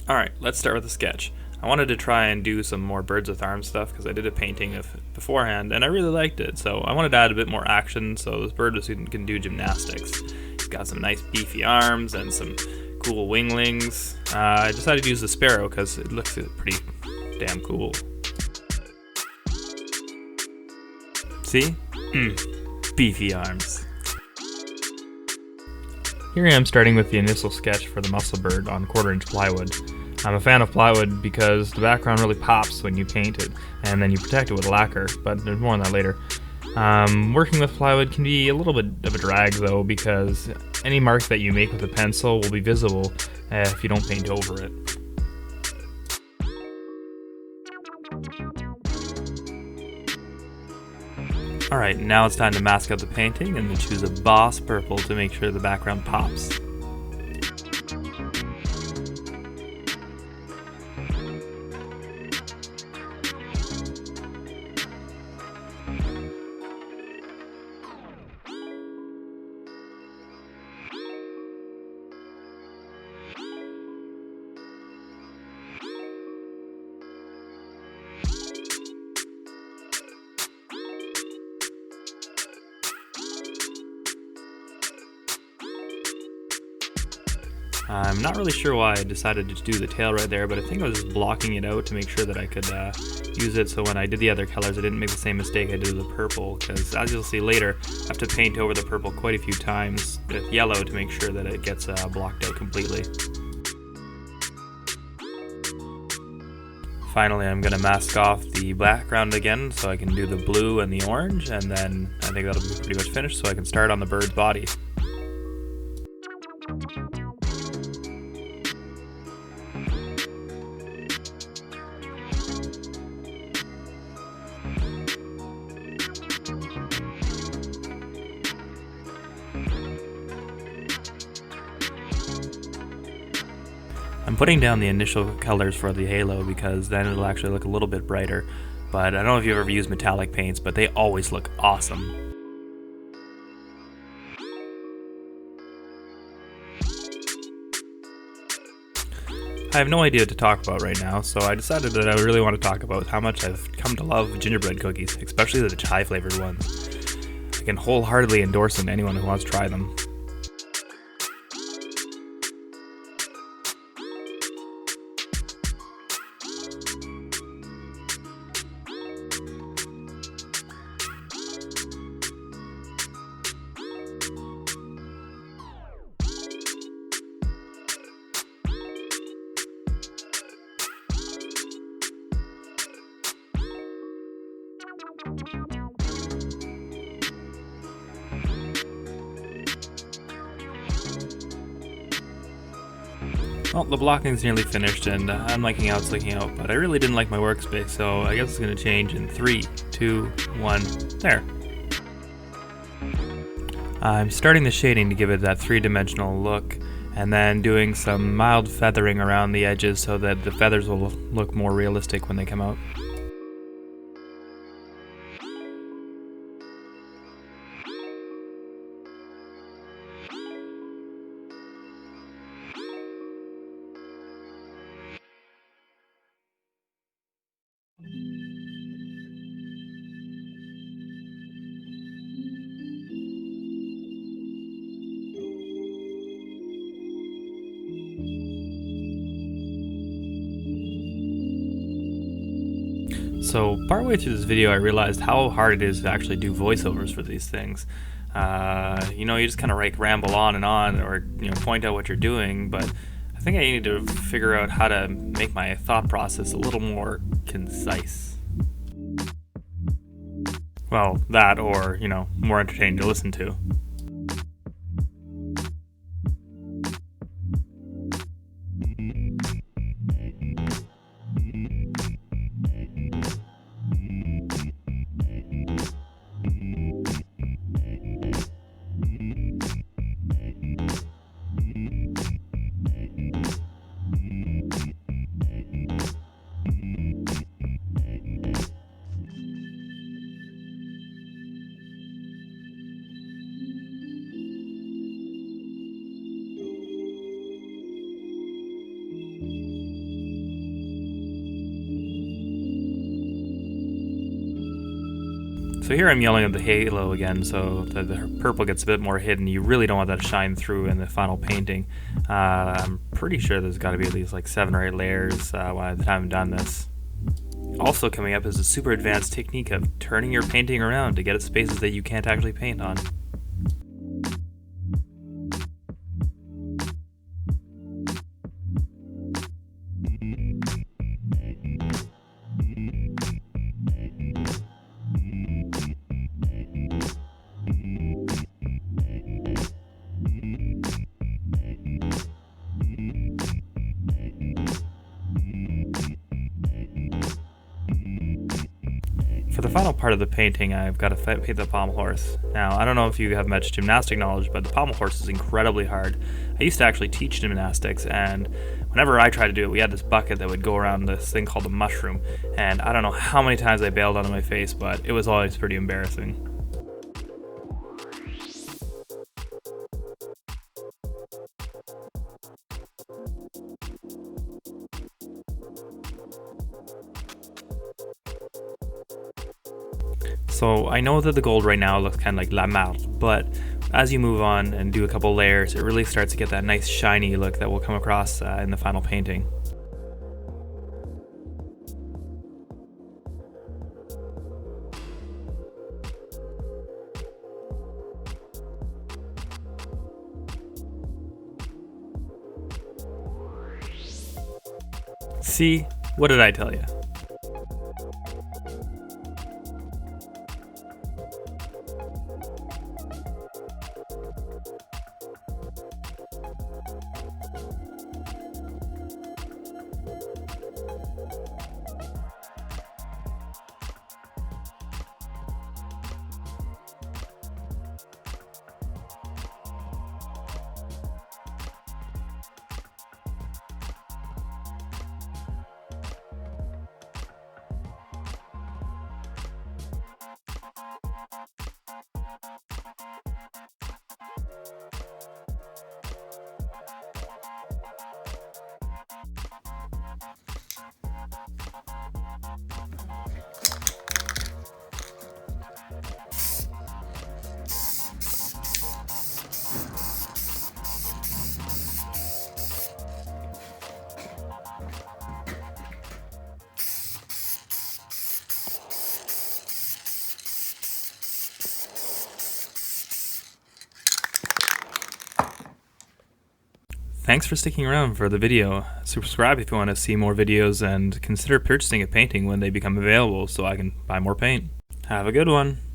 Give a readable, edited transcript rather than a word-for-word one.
Alright, let's start with a sketch. I wanted to try and do some more birds with arms stuff because I did a painting of it beforehand and I really liked it. So I wanted to add a bit more action so this bird can do gymnastics. He's got some nice beefy arms and some cool winglings. I decided to use the sparrow because it looks pretty damn cool. See? Beefy arms. Here I am starting with the initial sketch for the muscle bird on 1/4-inch plywood. I'm a fan of plywood because the background really pops when you paint it, and then you protect it with lacquer, but there's more on that later. Working with plywood can be a little bit of a drag though, because any mark that you make with a pencil will be visible if you don't paint over it. Alright, now it's time to mask out the painting and to choose a boss purple to make sure the background pops. I'm not really sure why I decided to do the tail right there, but I think I was just blocking it out to make sure that I could use it so when I did the other colors I didn't make the same mistake I did with the purple, because as you'll see later, I have to paint over the purple quite a few times with yellow to make sure that it gets blocked out completely. Finally, I'm going to mask off the background again so I can do the blue and the orange, and then I think that'll be pretty much finished so I can start on the bird's body. I'm putting down the initial colors for the halo because then it'll actually look a little bit brighter, but I don't know if you've ever used metallic paints, but they always look awesome. I have no idea what to talk about right now, so I decided that I really want to talk about how much I've come to love gingerbread cookies, especially the chai flavored ones. I can wholeheartedly endorse them to anyone who wants to try them. Well, the blocking's nearly finished and I'm liking how it's looking out, but I really didn't like my workspace, so I guess it's going to change in 3, 2, 1, there. I'm starting the shading to give it that 3-dimensional look, and then doing some mild feathering around the edges so that the feathers will look more realistic when they come out. So partway through this video I realized how hard it is to actually do voiceovers for these things. You just kind of ramble on or point out what you're doing, but I think I need to figure out how to make my thought process a little more concise. Well, that or, more entertaining to listen to. So here I'm yelling at the halo again so that the purple gets a bit more hidden. You really don't want that to shine through in the final painting. I'm pretty sure there's got to be at least like 7 or 8 layers by the time I'm done this. Also coming up is a super advanced technique of turning your painting around to get at spaces that you can't actually paint on. For the final part of the painting, I've got to paint the pommel horse. Now, I don't know if you have much gymnastic knowledge, but the pommel horse is incredibly hard. I used to actually teach gymnastics, and whenever I tried to do it, we had this bucket that would go around this thing called a mushroom, and I don't know how many times I bailed out of my face, but it was always pretty embarrassing. So I know that the gold right now looks kind of like la marde, but as you move on and do a couple layers, it really starts to get that nice shiny look that will come across in the final painting. See? What did I tell you? Thanks for sticking around for the video. Subscribe if you want to see more videos, and consider purchasing a painting when they become available so I can buy more paint. Have a good one!